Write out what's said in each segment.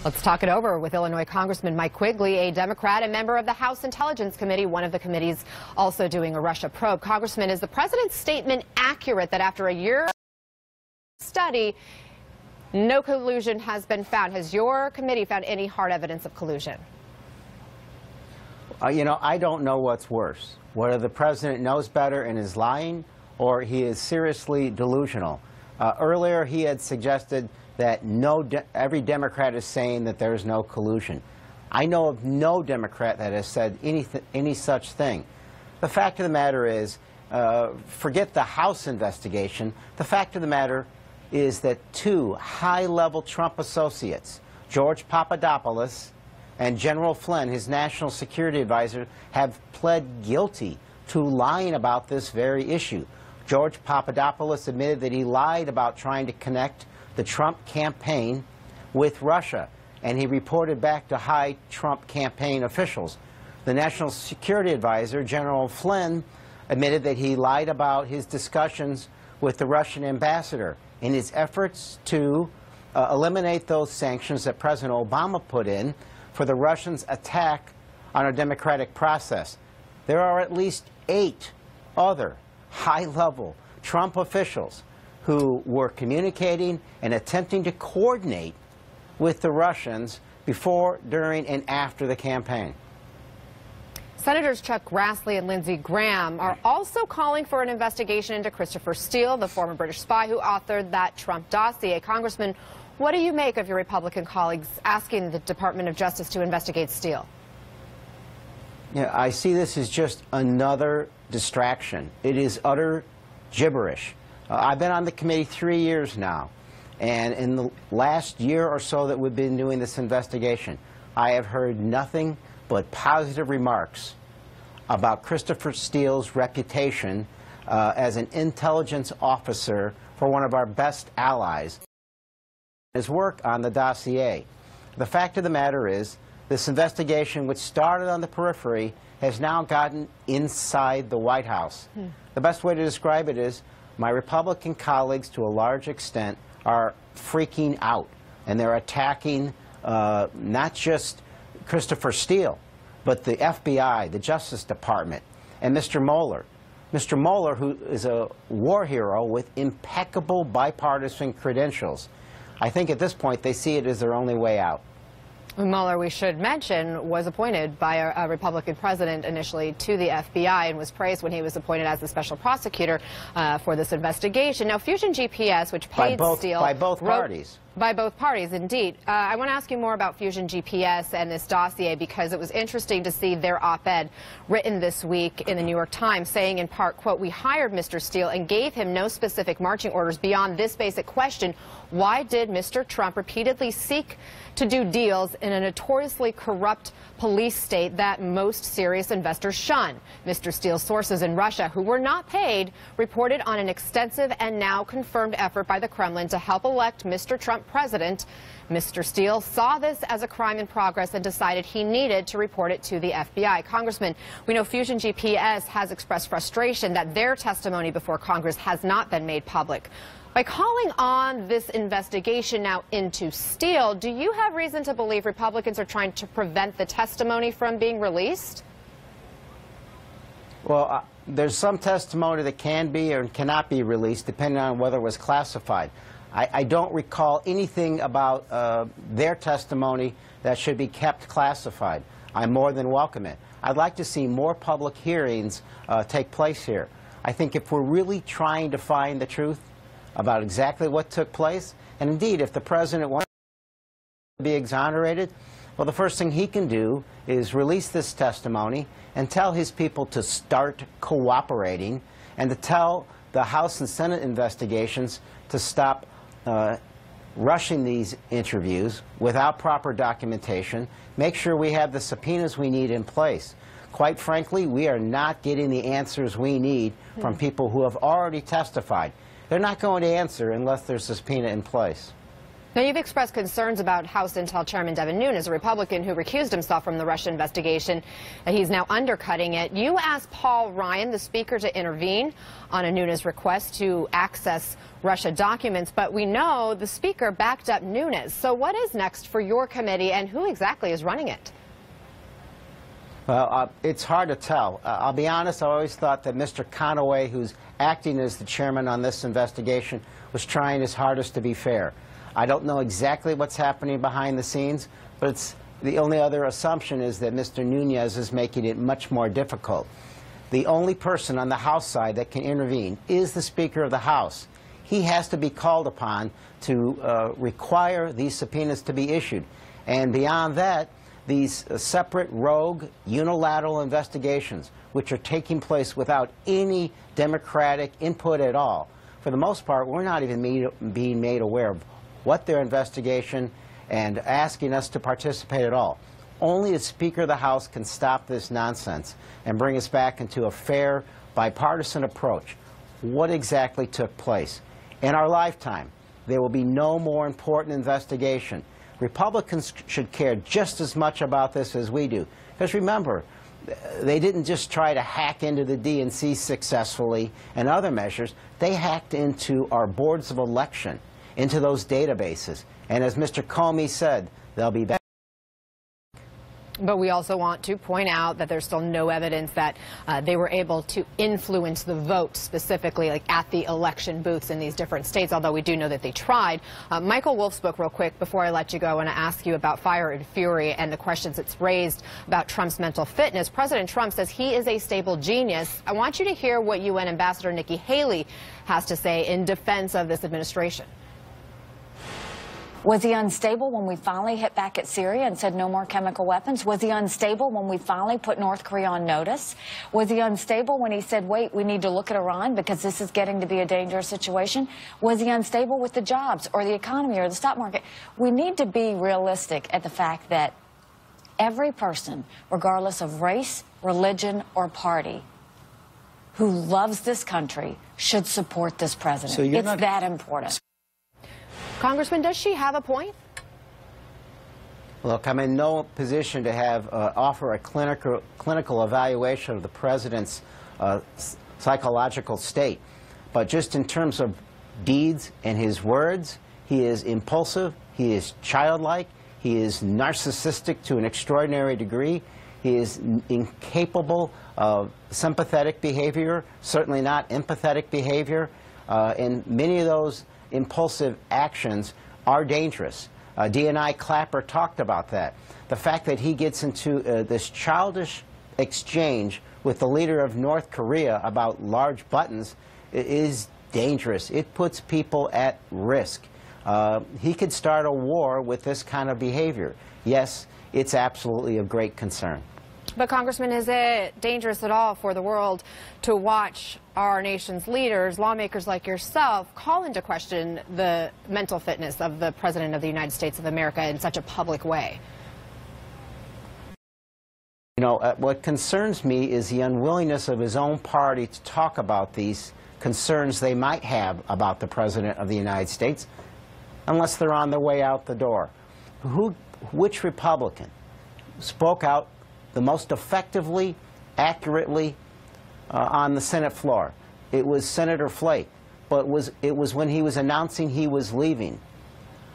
Let's talk it over with Illinois Congressman Mike Quigley, a Democrat and member of the House Intelligence Committee, one of the committees also doing a Russia probe. Congressman, is the president's statement accurate that after a year study, no collusion has been found? Has your committee found any hard evidence of collusion? I don't know what's worse, whether the president knows better and is lying or he is seriously delusional. Earlier, he had suggested that every Democrat is saying that there is no collusion. I know of no Democrat that has said any such thing. The fact of the matter is, forget the House investigation, the fact of the matter is that two high-level Trump associates, George Papadopoulos and General Flynn, his national security advisor, have pled guilty to lying about this very issue. George Papadopoulos admitted that he lied about trying to connect the Trump campaign with Russia, and he reported back to high Trump campaign officials. The national security advisor, General Flynn, admitted that he lied about his discussions with the Russian ambassador in his efforts to eliminate those sanctions that President Obama put in for the Russians' attack on our democratic process. There are at least 8 other high-level Trump officials who were communicating and attempting to coordinate with the Russians before, during, and after the campaign. Senators Chuck Grassley and Lindsey Graham are also calling for an investigation into Christopher Steele, the former British spy who authored that Trump dossier. Congressman, what do you make of your Republican colleagues asking the Department of Justice to investigate Steele? Yeah, I see this as just another distraction. It is utter gibberish. I've been on the committee 3 years now, and in the last year or so that we've been doing this investigation, I have heard nothing but positive remarks about Christopher Steele's reputation as an intelligence officer for one of our best allies. His work on the dossier. The fact of the matter is, this investigation, which started on the periphery, has now gotten inside the White House. The best way to describe it is, my Republican colleagues, to a large extent, are freaking out, and they're attacking not just Christopher Steele, but the FBI, the Justice Department, and Mr. Mueller. Mr. Mueller, who is a war hero with impeccable bipartisan credentials. I think at this point they see it as their only way out. Mueller, we should mention, was appointed by a Republican president initially to the FBI and was praised when he was appointed as the special prosecutor for this investigation. Now, Fusion GPS, which paid Steele... By both parties. By both parties, indeed. I want to ask you more about Fusion GPS and this dossier, because it was interesting to see their op-ed written this week in the New York Times saying, in part, quote, "We hired Mr. Steele and gave him no specific marching orders beyond this basic question: why did Mr. Trump repeatedly seek to do deals in a notoriously corrupt police state that most serious investors shun?" Mr. Steele's sources in Russia, who were not paid, reported on an extensive and now confirmed effort by the Kremlin to help elect Mr. Trump president. Mr. Steele saw this as a crime in progress and decided he needed to report it to the FBI. Congressman, we know Fusion GPS has expressed frustration that their testimony before Congress has not been made public. By calling on this investigation now into Steele, do you have reason to believe Republicans are trying to prevent the testimony from being released? Well, there's some testimony that can be or cannot be released, depending on whether it was classified. I don't recall anything about their testimony that should be kept classified. I more than welcome it. I'd like to see more public hearings take place here. I think if we're really trying to find the truth about exactly what took place, and indeed, if the president wants to be exonerated, well, the first thing he can do is release this testimony and tell his people to start cooperating, and to tell the House and Senate investigations to stop rushing these interviews without proper documentation. Make sure we have the subpoenas we need in place. Quite frankly, we are not getting the answers we need from people who have already testified. They're not going to answer unless there's a subpoena in place. Now, you've expressed concerns about House Intel Chairman Devin Nunes, a Republican who recused himself from the Russia investigation. He's now undercutting it. You asked Paul Ryan, the Speaker, to intervene on a Nunes request to access Russia documents, but we know the Speaker backed up Nunes. So what is next for your committee, and who exactly is running it? Well, it's hard to tell. I'll be honest, I always thought that Mr. Conaway, who's acting as the chairman on this investigation, was trying his hardest to be fair. I don't know exactly what's happening behind the scenes, but it's, the only other assumption is that Mr. Nunes is making it much more difficult. The only person on the House side that can intervene is the Speaker of the House. He has to be called upon to require these subpoenas to be issued. And beyond that, these separate, rogue, unilateral investigations, which are taking place without any democratic input at all, for the most part, we're not even being made aware of what their investigation and asking us to participate at all. Only the Speaker of the House can stop this nonsense and bring us back into a fair, bipartisan approach. What exactly took place? In our lifetime, there will be no more important investigation. Republicans should care just as much about this as we do. Because remember, they didn't just try to hack into the DNC successfully and other measures. They hacked into our boards of election, into those databases. And as Mr. Comey said, they'll be back. But we also want to point out that there's still no evidence that they were able to influence the vote specifically, like at the election booths in these different states, although we do know that they tried. Michael Wolff spoke real quick before I let you go, and I ask you about Fire and Fury and the questions it's raised about Trump's mental fitness. President Trump says he is a stable genius. I want you to hear what UN Ambassador Nikki Haley has to say in defense of this administration. Was he unstable when we finally hit back at Syria and said no more chemical weapons? Was he unstable when we finally put North Korea on notice? Was he unstable when he said, wait, we need to look at Iran because this is getting to be a dangerous situation? Was he unstable with the jobs or the economy or the stock market? We need to be realistic at the fact that every person, regardless of race, religion, or party, who loves this country should support this president. So it's that important. Congressman, does she have a point? Look, I'm in no position to have offer a clinical evaluation of the president's psychological state. But just in terms of deeds and his words, he is impulsive, he is childlike, he is narcissistic to an extraordinary degree, he is incapable of sympathetic behavior, certainly not empathetic behavior, and many of those impulsive actions are dangerous. D&I Clapper talked about that. The fact that he gets into this childish exchange with the leader of North Korea about large buttons is dangerous. It puts people at risk. He could start a war with this kind of behavior. Yes, it's absolutely of great concern. But, Congressman, is it dangerous at all for the world to watch our nation's leaders, lawmakers like yourself, call into question the mental fitness of the President of the United States of America in such a public way? You know, what concerns me is the unwillingness of his own party to talk about these concerns they might have about the President of the United States unless they're on their way out the door. Which Republican spoke out the most effectively, accurately on the Senate floor? It was Senator Flake, but it was when he was announcing he was leaving.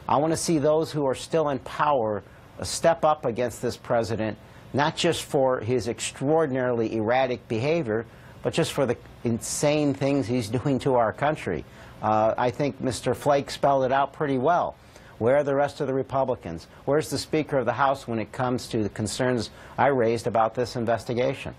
I want to see those who are still in power step up against this president, not just for his extraordinarily erratic behavior, but just for the insane things he's doing to our country. I think Mr. Flake spelled it out pretty well. Where are the rest of the Republicans? Where's the Speaker of the House when it comes to the concerns I raised about this investigation?